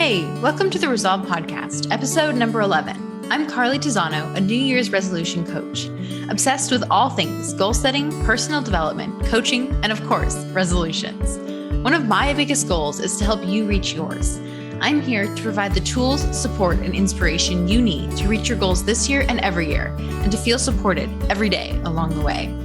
Hey, welcome to the Resolve Podcast, episode number 11. I'm Carly Tizano, a New Year's resolution coach, obsessed with all things goal setting, personal development, coaching, and of course, resolutions. One of my biggest goals is to help you reach yours. I'm here to provide the tools, support, and inspiration you need to reach your goals this year and every year, and to feel supported every day along the way.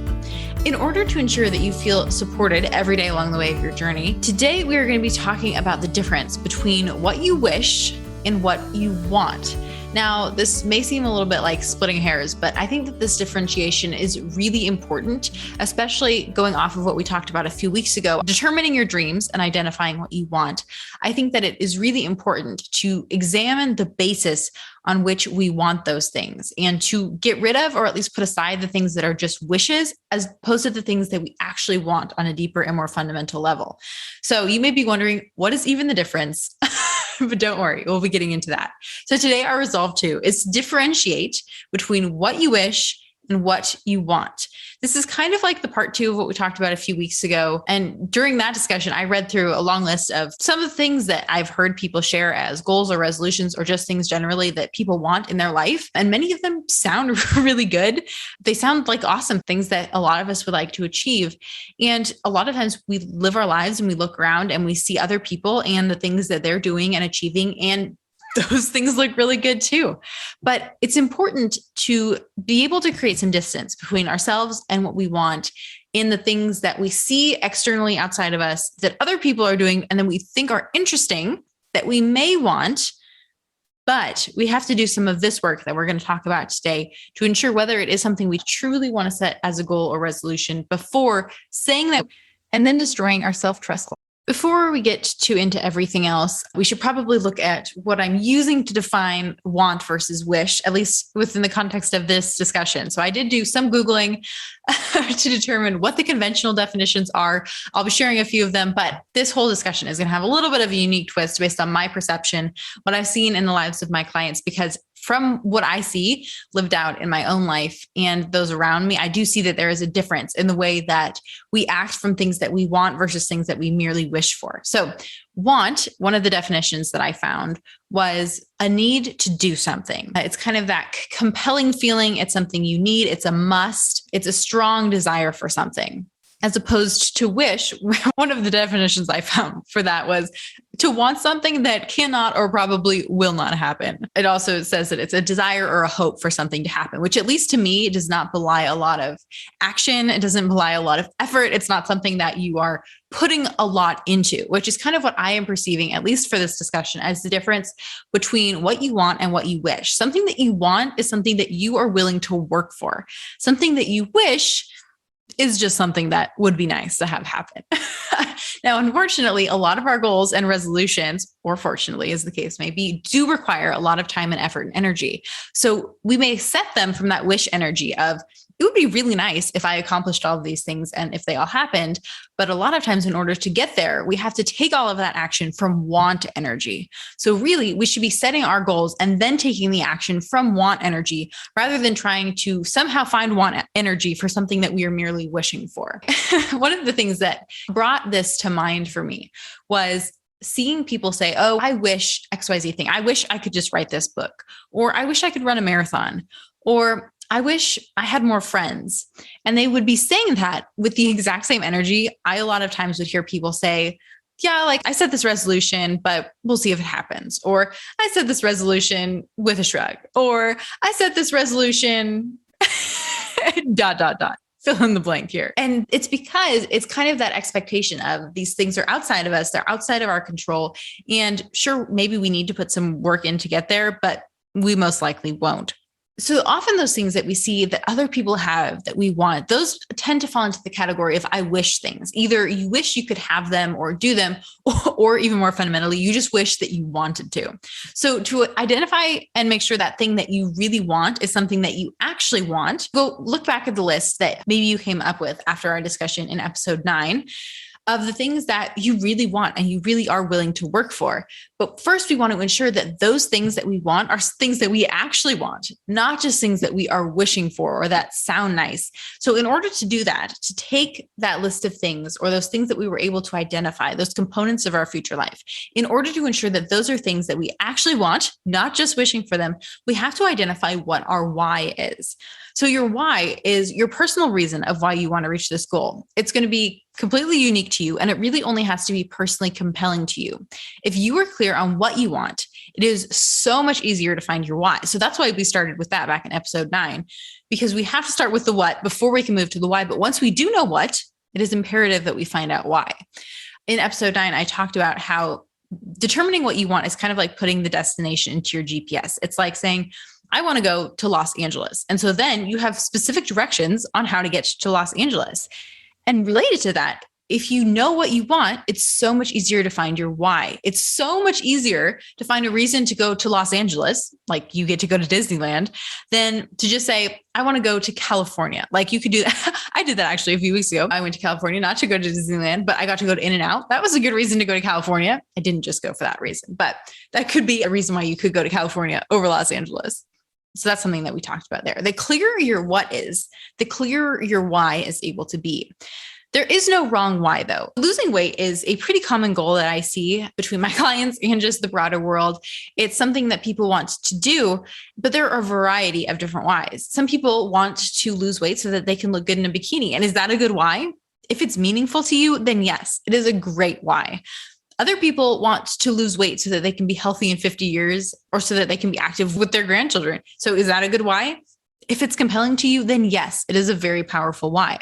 In order to ensure that you feel supported every day along the way of your journey, today we are going to be talking about the difference between what you wish and what you want. Now, this may seem a little bit like splitting hairs, but I think that this differentiation is really important, especially going off of what we talked about a few weeks ago, determining your dreams and identifying what you want. I think that it is really important to examine the basis on which we want those things and to get rid of, or at least put aside, the things that are just wishes as opposed to the things that we actually want on a deeper and more fundamental level. So you may be wondering, what is even the difference? But don't worry, we'll be getting into that. So today our resolve too is to differentiate between what you wish and what you want. This is kind of like the part two of what we talked about a few weeks ago. And during that discussion, I read through a long list of some of the things that I've heard people share as goals or resolutions or just things generally that people want in their life. And many of them sound really good. They sound like awesome things that a lot of us would like to achieve. And a lot of times we live our lives and we look around and we see other people and the things that they're doing and achieving, and those things look really good too. But it's important to be able to create some distance between ourselves and what we want in the things that we see externally outside of us that other people are doing and then we think are interesting that we may want. But we have to do some of this work that we're going to talk about today to ensure whether it is something we truly want to set as a goal or resolution before saying that and then destroying our self-trust. Before we get into everything else, we should probably look at what I'm using to define want versus wish, at least within the context of this discussion. So I did do some Googling to determine what the conventional definitions are. I'll be sharing a few of them, but this whole discussion is going to have a little bit of a unique twist based on my perception, what I've seen in the lives of my clients, because from what I see lived out in my own life and those around me, I do see that there is a difference in the way that we act from things that we want versus things that we merely wish for. So want, one of the definitions that I found was a need to do something. It's kind of that compelling feeling. It's something you need. It's a must. It's a strong desire for something. As opposed to wish, one of the definitions I found for that was to want something that cannot or probably will not happen. It also says that it's a desire or a hope for something to happen, which at least to me does not belie a lot of action. It doesn't belie a lot of effort. It's not something that you are putting a lot into, which is kind of what I am perceiving, at least for this discussion, as the difference between what you want and what you wish. Something that you want is something that you are willing to work for. Something that you wish is just something that would be nice to have happen. Now, unfortunately, a lot of our goals and resolutions, or fortunately, as the case may be, do require a lot of time and effort and energy. So we may set them from that wish energy of, it would be really nice if I accomplished all of these things and if they all happened. But a lot of times in order to get there, we have to take all of that action from want energy. So really, we should be setting our goals and then taking the action from want energy rather than trying to somehow find want energy for something that we are merely wishing for. One of the things that brought this to mind for me was seeing people say, oh, I wish XYZ thing. I wish I could just write this book, or I wish I could run a marathon, or I wish I had more friends. And they would be saying that with the exact same energy. I a lot of times would hear people say, yeah, like I set this resolution, but we'll see if it happens. Or I set this resolution with a shrug. Or I set this resolution, ... Fill in the blank here. And it's because it's kind of that expectation of these things are outside of us. They're outside of our control. And sure, maybe we need to put some work in to get there, but we most likely won't. So often those things that we see that other people have that we want, those tend to fall into the category of I wish things. Either you wish you could have them or do them, or even more fundamentally, you just wish that you wanted to. So to identify and make sure that thing that you really want is something that you actually want, go look back at the list that maybe you came up with after our discussion in episode 9. of the things that you really want and you really are willing to work for. But first, we want to ensure that those things that we want are things that we actually want, not just things that we are wishing for or that sound nice. So in order to do that, to take that list of things or those things that we were able to identify, those components of our future life, in order to ensure that those are things that we actually want, not just wishing for them, we have to identify what our why is. So your why is your personal reason of why you want to reach this goal. It's going to be completely unique to you, and it really only has to be personally compelling to you. If you are clear on what you want, it is so much easier to find your why. So that's why we started with that back in episode 9, because we have to start with the what before we can move to the why. But once we do know what, it is imperative that we find out why. In episode 9, I talked about how determining what you want is kind of like putting the destination into your GPS. It's like saying, I want to go to Los Angeles. And so then you have specific directions on how to get to Los Angeles. And related to that, if you know what you want, it's so much easier to find your why. It's so much easier to find a reason to go to Los Angeles, like you get to go to Disneyland, than to just say, I want to go to California. Like you could do that. I did that actually a few weeks ago. I went to California, not to go to Disneyland, but I got to go to In-N-Out. That was a good reason to go to California. I didn't just go for that reason, but that could be a reason why you could go to California over Los Angeles. So that's something that we talked about there. The clearer your what is, the clearer your why is able to be. There is no wrong why though. Losing weight is a pretty common goal that I see between my clients and just the broader world. It's something that people want to do, but there are a variety of different whys. Some people want to lose weight so that they can look good in a bikini. And is that a good why? If it's meaningful to you, then yes, it is a great why. Other people want to lose weight so that they can be healthy in 50 years or so that they can be active with their grandchildren. So is that a good why? If it's compelling to you, then yes, it is a very powerful why.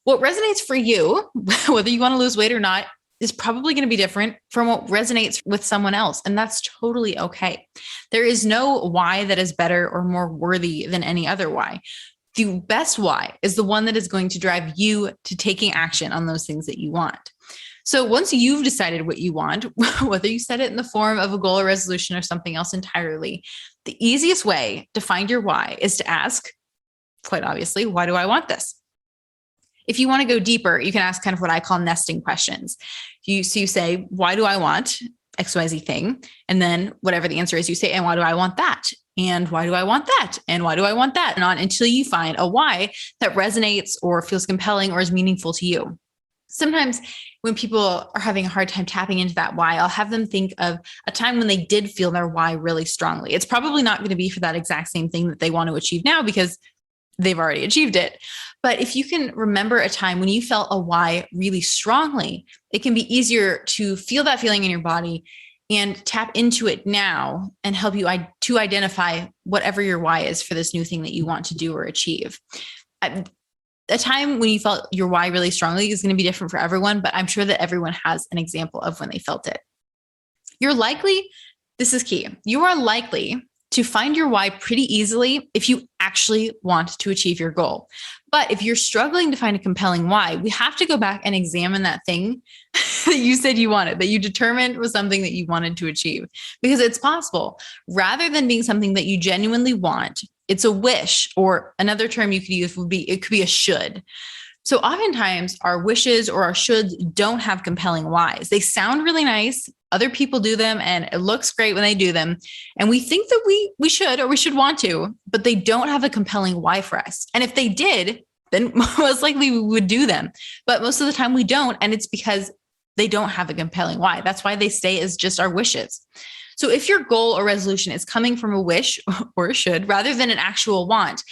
What resonates for you, whether you want to lose weight or not, is probably going to be different from what resonates with someone else. And that's totally okay. There is no why that is better or more worthy than any other why. The best why is the one that is going to drive you to taking action on those things that you want. So once you've decided what you want, whether you set it in the form of a goal or resolution or something else entirely, the easiest way to find your why is to ask, quite obviously, why do I want this? If you want to go deeper, you can ask kind of what I call nesting questions. So you say, why do I want XYZ thing? And then whatever the answer is, you say, and why do I want that? And why do I want that? And why do I want that? And on until you find a why that resonates or feels compelling or is meaningful to you. Sometimes when people are having a hard time tapping into that why, I'll have them think of a time when they did feel their why really strongly. It's probably not going to be for that exact same thing that they want to achieve now because they've already achieved it. But if you can remember a time when you felt a why really strongly, it can be easier to feel that feeling in your body and tap into it now and help you to identify whatever your why is for this new thing that you want to do or achieve. A time when you felt your why really strongly is going to be different for everyone, but I'm sure that everyone has an example of when they felt it. This is key, you are likely to find your why pretty easily if you actually want to achieve your goal. But if you're struggling to find a compelling why, we have to go back and examine that thing that you said you wanted, that you determined was something that you wanted to achieve, because it's possible. Rather than being something that you genuinely want, it's a wish, or another term you could use it could be a should. So oftentimes our wishes or our shoulds don't have compelling whys. They sound really nice. Other people do them and it looks great when they do them. And we think that we should, or we should want to, but they don't have a compelling why for us. And if they did, then most likely we would do them. But most of the time we don't. And it's because they don't have a compelling why. That's why they stay as just our wishes. So if your goal or resolution is coming from a wish or a should rather than an actual want,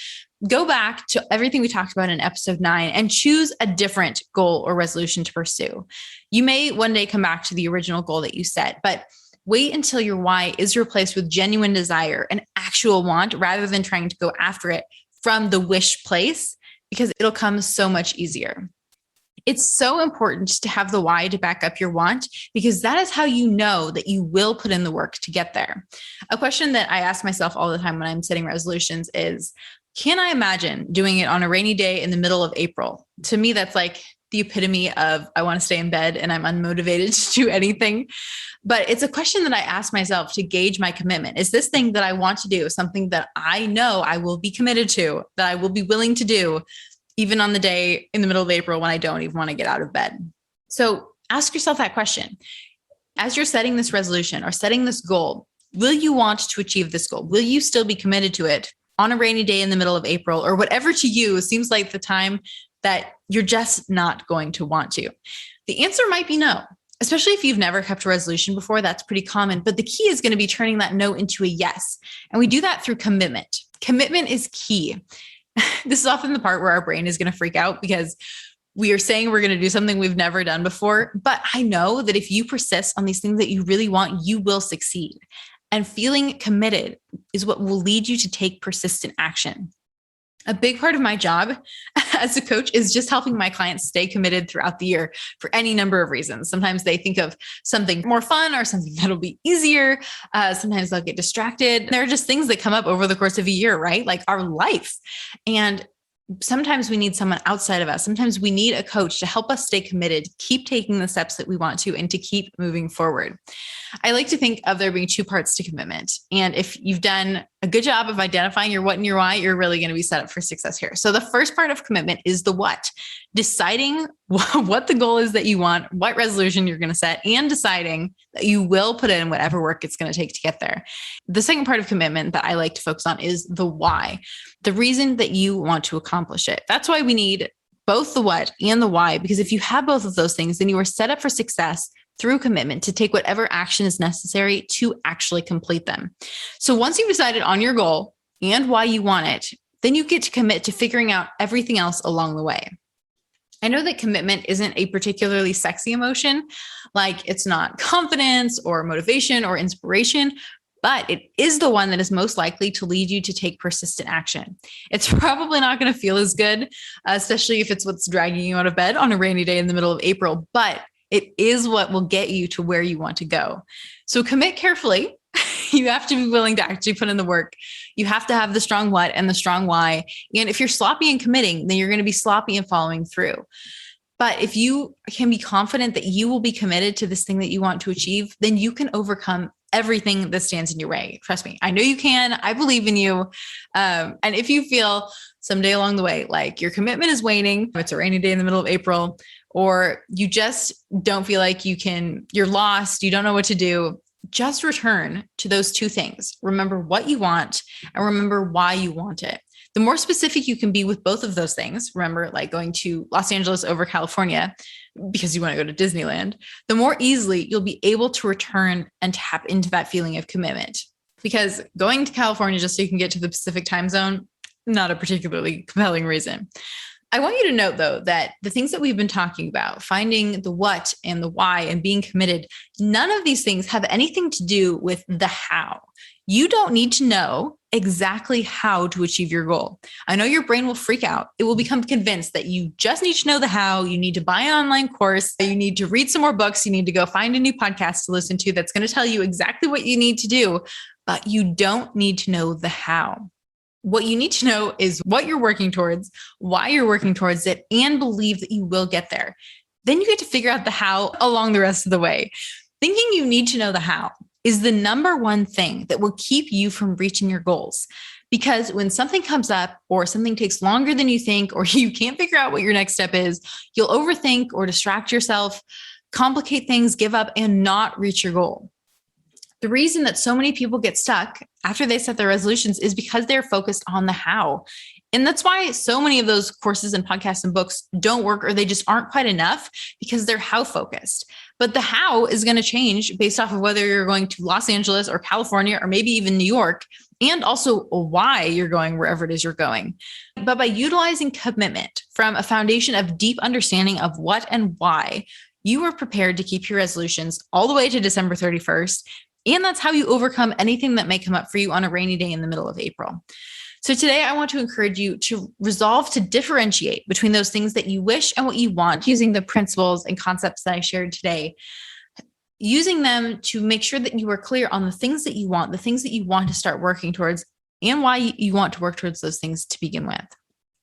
go back to everything we talked about in episode 9 and choose a different goal or resolution to pursue. You may one day come back to the original goal that you set, but wait until your why is replaced with genuine desire, an actual want, rather than trying to go after it from the wish place, because it'll come so much easier. It's so important to have the why to back up your want, because that is how you know that you will put in the work to get there. A question that I ask myself all the time when I'm setting resolutions is, can I imagine doing it on a rainy day in the middle of April? To me, that's like the epitome of I want to stay in bed and I'm unmotivated to do anything. But it's a question that I ask myself to gauge my commitment. Is this thing that I want to do something that I know I will be committed to, that I will be willing to do, even on the day in the middle of April when I don't even want to get out of bed? So ask yourself that question. As you're setting this resolution or setting this goal, will you want to achieve this goal? Will you still be committed to it on a rainy day in the middle of April or whatever to you seems like the time that you're just not going to want to? The answer might be no, especially if you've never kept a resolution before. That's pretty common. But the key is going to be turning that no into a yes. And we do that through commitment. Commitment is key. This is often the part where our brain is going to freak out because we are saying we're going to do something we've never done before. But I know that if you persist on these things that you really want, you will succeed. And feeling committed is what will lead you to take persistent action. A big part of my job as a coach is just helping my clients stay committed throughout the year for any number of reasons. Sometimes they think of something more fun or something that'll be easier. Sometimes they'll get distracted. There are just things that come up over the course of a year, right? Like our life. And sometimes we need someone outside of us. Sometimes we need a coach to help us stay committed, keep taking the steps that we want to, and to keep moving forward. I like to think of there being two parts to commitment. And if you've done a good job of identifying your what and your why, you're really going to be set up for success here. So the first part of commitment is the what, deciding what the goal is that you want, what resolution you're going to set, and deciding that you will put in whatever work it's going to take to get there. The second part of commitment that I like to focus on is the why, the reason that you want to accomplish it. That's why we need both the what and the why, because if you have both of those things, then you are set up for success through commitment to take whatever action is necessary to actually complete them. So once you've decided on your goal and why you want it, then you get to commit to figuring out everything else along the way. I know that commitment isn't a particularly sexy emotion, like it's not confidence or motivation or inspiration, but it is the one that is most likely to lead you to take persistent action. It's probably not going to feel as good, especially if it's what's dragging you out of bed on a rainy day in the middle of April, but it is what will get you to where you want to go. So commit carefully. You have to be willing to actually put in the work. You have to have the strong what and the strong why. And if you're sloppy in committing, then you're going to be sloppy in following through. But if you can be confident that you will be committed to this thing that you want to achieve, then you can overcome everything that stands in your way. Trust me, I know you can. I believe in you. And if you feel someday along the way, like your commitment is waning, it's a rainy day in the middle of April, or you just don't feel like you're lost, you don't know what to do, just return to those two things. Remember what you want and remember why you want it. The more specific you can be with both of those things, remember, like going to Los Angeles over California because you want to go to Disneyland, the more easily you'll be able to return and tap into that feeling of commitment. Because going to California just so you can get to the Pacific time zone, not a particularly compelling reason. I want you to note, though, that the things that we've been talking about, finding the what and the why and being committed, none of these things have anything to do with the how. You don't need to know exactly how to achieve your goal. I know your brain will freak out. It will become convinced that you just need to know the how. You need to buy an online course. You need to read some more books. You need to go find a new podcast to listen to that's going to tell you exactly what you need to do, but you don't need to know the how. What you need to know is what you're working towards, why you're working towards it, and believe that you will get there. Then you get to figure out the how along the rest of the way. Thinking you need to know the how is the number one thing that will keep you from reaching your goals. Because when something comes up or something takes longer than you think, or you can't figure out what your next step is, you'll overthink or distract yourself, complicate things, give up, and not reach your goal. The reason that so many people get stuck after they set their resolutions is because they're focused on the how. And that's why so many of those courses and podcasts and books don't work, or they just aren't quite enough because they're how focused. But the how is going to change based off of whether you're going to Los Angeles or California or maybe even New York, and also why you're going wherever it is you're going. But by utilizing commitment from a foundation of deep understanding of what and why, you are prepared to keep your resolutions all the way to December 31st. And that's how you overcome anything that may come up for you on a rainy day in the middle of April. So today I want to encourage you to resolve to differentiate between those things that you wish and what you want, using the principles and concepts that I shared today, using them to make sure that you are clear on the things that you want, the things that you want to start working towards, and why you want to work towards those things to begin with.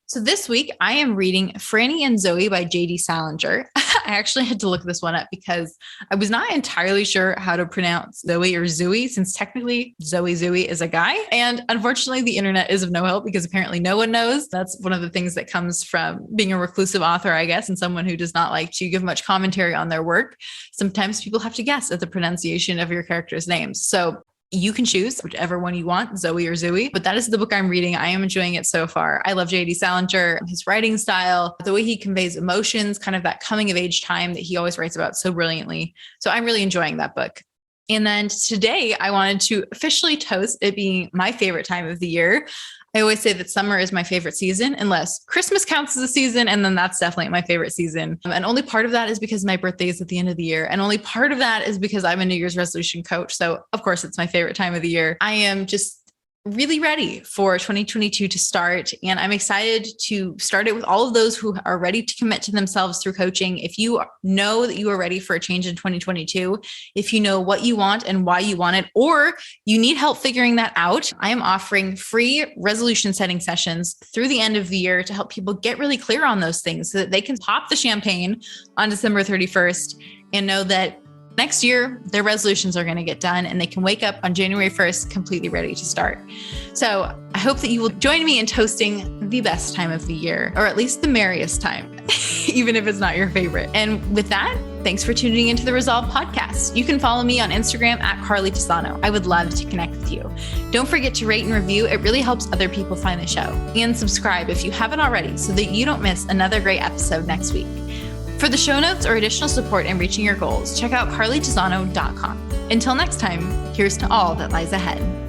So this week I am reading Franny and Zoe by J.D. Salinger. I actually had to look this one up because I was not entirely sure how to pronounce Zoe or Zooey, since technically Zoe is a guy. And unfortunately, the internet is of no help because apparently no one knows. That's one of the things that comes from being a reclusive author, I guess, and someone who does not like to give much commentary on their work. Sometimes people have to guess at the pronunciation of your characters' names. So you can choose whichever one you want, Zoe or Zooey, but that is the book I'm reading. I am enjoying it so far. I love J.D. Salinger, his writing style, the way he conveys emotions, kind of that coming of age time that he always writes about so brilliantly. So I'm really enjoying that book. And then today I wanted to officially toast it being my favorite time of the year. I always say that summer is my favorite season, unless Christmas counts as a season. And then that's definitely my favorite season. And only part of that is because my birthday is at the end of the year. And only part of that is because I'm a New Year's resolution coach. So of course it's my favorite time of the year. I am just really ready for 2022 to start. And I'm excited to start it with all of those who are ready to commit to themselves through coaching. If you know that you are ready for a change in 2022, if you know what you want and why you want it, or you need help figuring that out, I am offering free resolution setting sessions through the end of the year to help people get really clear on those things so that they can pop the champagne on December 31st and know that next year, their resolutions are going to get done and they can wake up on January 1st completely ready to start. So I hope that you will join me in toasting the best time of the year, or at least the merriest time, even if it's not your favorite. And with that, thanks for tuning into the Resolve podcast. You can follow me on Instagram at Carly Tisano. I would love to connect with you. Don't forget to rate and review. It really helps other people find the show. And subscribe if you haven't already so that you don't miss another great episode next week. For the show notes or additional support in reaching your goals, check out carlytisano.com. Until next time, here's to all that lies ahead.